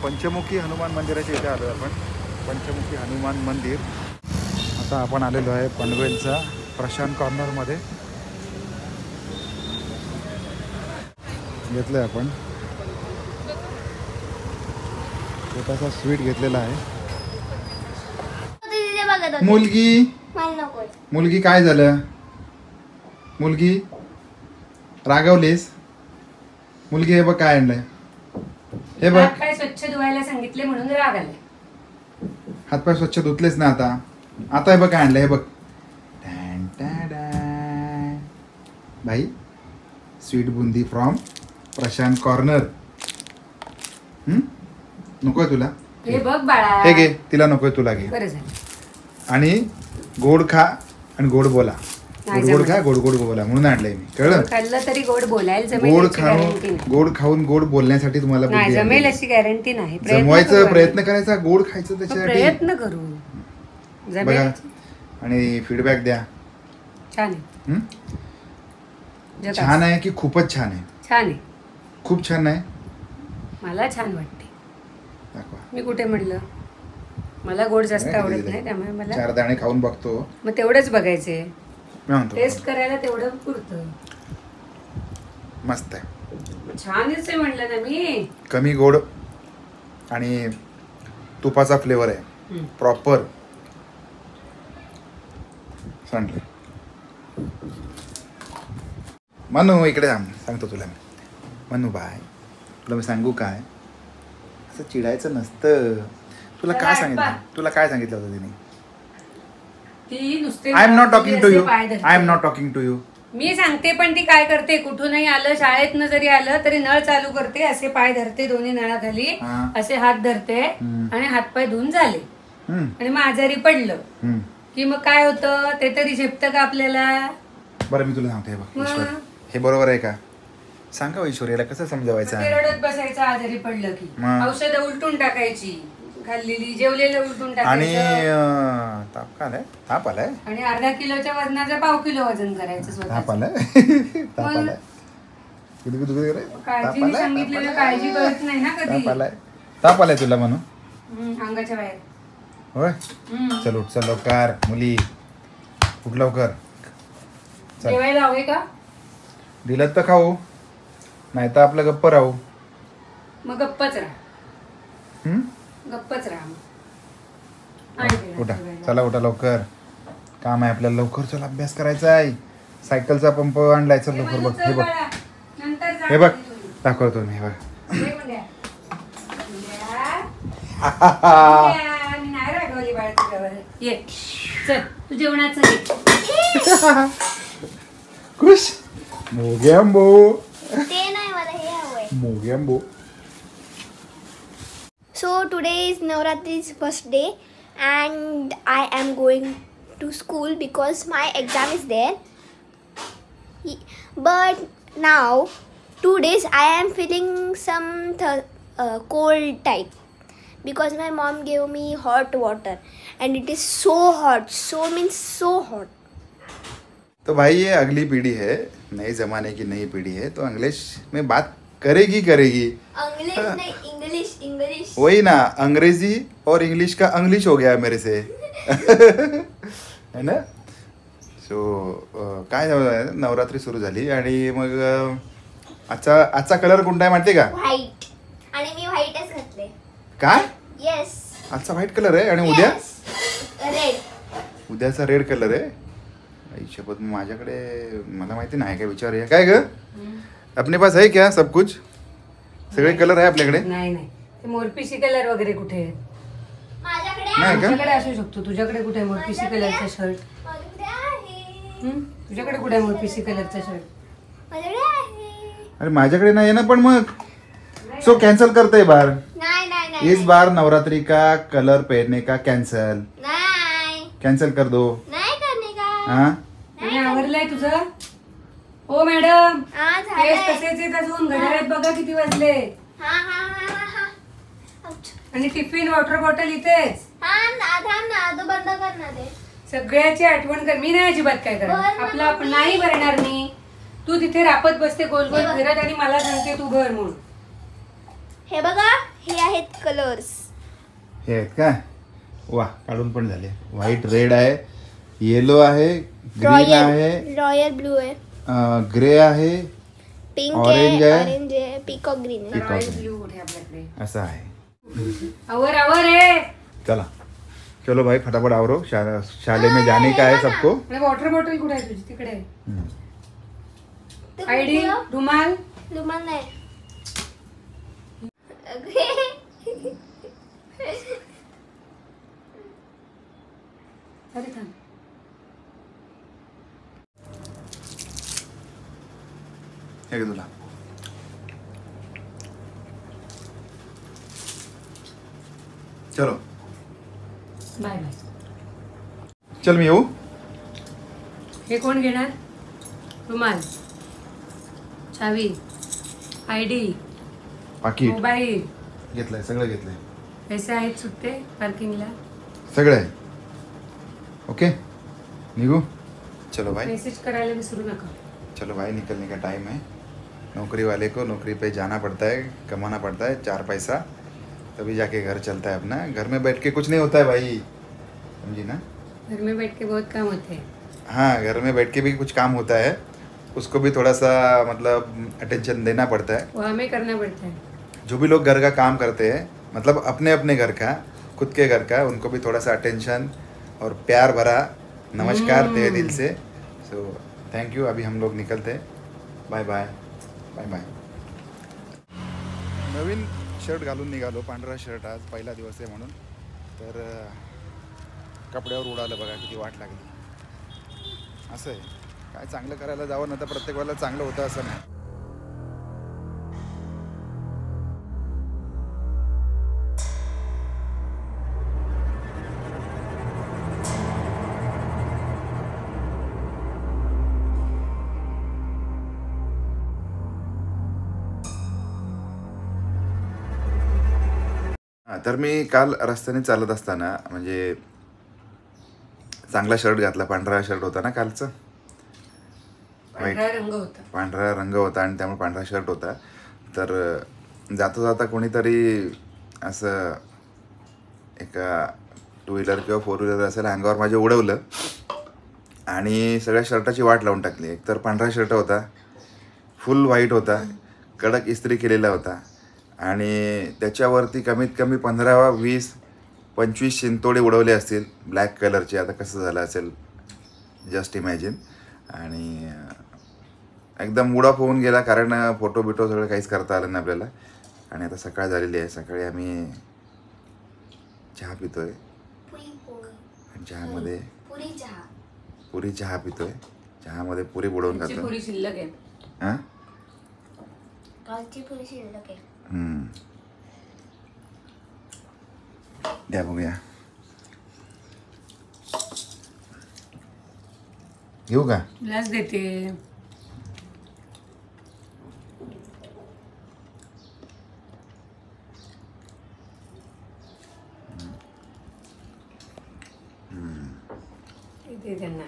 पंचमुखी हनुमान मंदिराच्या इथे आलो आपण. पंचमुखी हनुमान मंदिर. आता आपण आलेलो आहे पनवेलचा प्रशांत कॉर्नरमध्ये. घेतलं आहे आपण छोटासा स्वीट घेतलेला आहे. मुलगी काय झालं? मुलगी रागवलीस? मुलगी हे बघ काय आणलंय. हे बघ हातपाय स्वच्छ धुवायला सांगितले म्हणून राग आलाय. हातपाय स्वच्छ धुतलेच ना आता. आता हे बघ काय आणलंय. हे बघ भाई sweet boondi from Prashant Corner. नकोय तुला? हे बघ बाळा. हे घे. तिला नकोय तुला घे. बरं झालं. आणि गोड खा आणि गोड बोला. गोड खा गोड गोड बोला म्हणून आणलंय मी. कळलं? खाल्लं तरी गोड बोलायला जमेल. गोड खाऊन गोड बोलण्यासाठी तुम्हाला नाही जमेल अशी गॅरंटी नाही. जमवायचं प्रयत्न करायचा. गोड खायचं त्याच्यासाठी प्रयत्न करू. बघा आणि फीडबॅक द्या. छान आहे. छान आहे की खूपच छान आहे? छान आहे. खूप छान आहे. मला छान वाटते. दाखवा. मी कुठे म्हटलं? मला गोड जास्त आवडत नाही त्यामुळे मला 4 दाणे खाऊन बघतो. मग तेवढंच बघायचे. मी म्हणतो टेस्ट करायला तेवढं पुरतं. मस्त आहे. छानच आहे म्हटलं ना मी. कमी गोड आणि तुपाचा फ्लेवर आहे. प्रॉपर सांडलं. मनू इकडे सांगतो तुला मी. मनू बाय तुला मी सांगू काय? असं चिडायचं नसतं. तुला काय सांगितलं? तुला काय सांगितलं होतं तिने? ती नुसते I am not talking to you. I am not talking to you. मी सांगते पण ती काय करते? कुठूनही आलं शाळेतनं जरी आलं तरी नळ चालू करते. असे पाय धरते दोन्ही नळाखाली. असे हात धरते आणि हातपाय धुवून झाले. आणि मग आजारी पडलं की मग काय होतं ते तरी झेपतं का आपल्याला? बरं मी तुला सांगते. हे बघ हे बरोबर आहे का? सांगा ईश्वरीला कसं समजावायचं? रडत बसायचं आजारी पडलं की. औषधं उलटून टाकायची. खाल्लेली जेवलेलं उलटून टाकायचं. आणि ताप आलाय आणि अर्धा किलोच्या वजनाचं पाव किलो वजन करायचं. ताप आलाय. काळजी सांगितलेलं काळजी कळत नाही ना कधी. ताप आलाय तुला म्हणून अंगाच्या बाहेर. होय. चल उठ. चल लवकर मुली उठ लवकर. जेवायला हवे का? दिलं तर खाऊ नाही तर आपलं गप्प राहू. मग गप्पच राहा. गप्पच राहा. उठा. चला उठा लवकर. काम आहे आपल्याला लवकर. चल अभ्यास करायचा आहे. सायकलचा पंप आणलाय. चल लवकर बघ. हे बघ हे बघ दाखवतो मी. हे बघ नाही रागवली बाळ तुझ्यावर. ये चल तू जेवणाचं खुश. मोगेंबो मोगेंबो. So today is Navratri's first day and I am going to school because my exam is there. But now 2 days I am feeling some cold type because my mom gave me hot water and it is so hot. So means so hot. तो भाई ये अगली पीढ़ी है. नए जमाने की नई पीढ़ी है तो इंग्लिश में बात करेगी. इंग्लिश नहीं इंग्लिश. वही ना अंग्रेजी और इंग्लिश का इंग्लिश हो गया मेरे से. है ना. सो काय नवरात्री सुरू झाली आणि मग आजचा कलर कोणता आहे माहितीये का? व्हाईट. आणि मी व्हाईटच घातले. काय? येस. आजचा व्हाईट कलर आहे आणि उद्या रेड. उद्याचा रेड कलर आहे. शपथ माझ्याकडे मला माहिती नाही काय विचारूया. काय ग अपने पास है क्या सब कुछ? सगळे कलर आहे आपल्याकडे? नाही ते मोरपिशी कलर वगैरे कुठे आहे? नाही का? तुझ्याकडे असू शकतो. तुझ्याकडे कुठे आहे मोरपिशी कलरचा शर्ट? तुझ्याकडे कुठे आहे मोरपिशी कलरचा शर्ट? अरे माझ्याकडे नाही ना. पण मग सो कैंसिल करते हैं बार. नहीं इस बार नवरात्रि का कलर पहनने का कैंसिल. कैंसिल कर दो. नहीं करने का. हाँ आवरलंय तुझं? हो मॅडम. तसेच आहेत अजून. घड्याळात बघा किती वाजले. आणि टिफिन वॉटर बॉटल इथेच. तो बंद कर ना ते. सगळ्याची आठवण कर. मी नाही अजिबात काय करणार. आपलं आपण नाही भरणार मी. तू तिथे रापत बसते गोल गोल फिरत आणि मला सांगते तू भर म्हणून. हे बघा हे आहेत कलर्स. हे आहेत का? वा, काढून पण झाले. व्हाईट रेड आहे, येलो आहे, ग्रीन आहे, रॉयल ब्लू आहे, ग्रे आहे, पिंक ऑरेंज आहे, आहे, ऑरेंज आहे, पिकॉक ग्रीन आहे. रॉयल ब्लू कुठे आपल्याकडे? असं आहे. अवर अवर है. चला चलो भाई, फटाफट आवरो, शाले में जाने का है सबको. आणि वॉटर बॉटल कुठे आहे तुझी? तिकडे आहे. ते आयडी, कुठलं? रुमाल. रुमाल नाही. अरे थांब. हे घे तुला. चलो बाय बाय. चल मी येऊ. हे कोण घेणार? रुमाल, चावी, आयडी, पाकिट मोबाईल. घेतलंय, सगळं घेतलंय. पैसे आहेत सुट्टे पार्किंगला? सगळं आहे. ओके, निघू. चलो भाई, मेसेज करायला विसरू नका. चलो भाई, निकलने का टाइम है. नौकरी वाले को नौकरी पे जाना पड़ता है, कमाना पड़ता है 4 पैसा, तभी जाके घर चलता है अपना. घर में बैठ के कुछ नहीं होता है भाई, समझी ना. घर में बैठ के बहुत काम होते हैं. हाँ, घर में बैठ के भी कुछ काम होता है, उसको भी थोड़ा सा मतलब अटेंशन देना पड़ता है. वो हमें करना पड़ता है. जो भी लोग घर का काम करते हैं, मतलब अपने अपने घर का, खुद के घर का, उनको भी थोड़ा सा अटेंशन और प्यार भरा नमस्कार तहे दिल से. So thank you. अभी हम लोग निकलते हैं. Bye bye bye bye. नवीन शर्ट घालून निघालो, पांढरा शर्ट. आज पहिला दिवस आहे म्हणून. तर कपड्यावर उडालं बघा, किती वाट लागली. असं आहे, काय चांगलं करायला जावं ना तर प्रत्येक वेळेला चांगलं होतं असं नाही. तर मी काल रस्त्याने चालत असताना, म्हणजे चांगला शर्ट घातला, पांढरा शर्ट होता ना कालचं, पांढरा रंग होता. पांढरा रंग होता आणि त्यामुळे पांढरा शर्ट होता. तर जाता जाता कोणीतरी असं एका 2 व्हीलर किंवा 4 व्हीलर असेल अंगावर माझ्या उडवलं आणि सगळ्या शर्टाची वाट लावून टाकली. एकतर पांढरा शर्ट होता, फुल व्हाईट होता, कडक इस्त्री केलेला होता आणि त्याच्यावरती कमीत कमी 15, 20, 25 शिंतोडे उडवले असतील ब्लॅक कलरचे. आता कसं झालं असेल जस्ट इमॅजिन. आणि एकदम मूड ऑफ होऊन गेला, कारण फोटो बिटो सगळं काहीच करता आलं नाही आपल्याला. आणि आता सकाळ झालेली आहे. सकाळी आम्ही चहा पितोय. चहामध्ये पुरी चहा पितोय. चहामध्ये पुरी बुडवून खातोय. पुरी शिल्लक आहे. हां, कालची पुरी शिल्लक आहे. द्या बघूया. घेऊ का? तुलाच देते. दे त्यांना.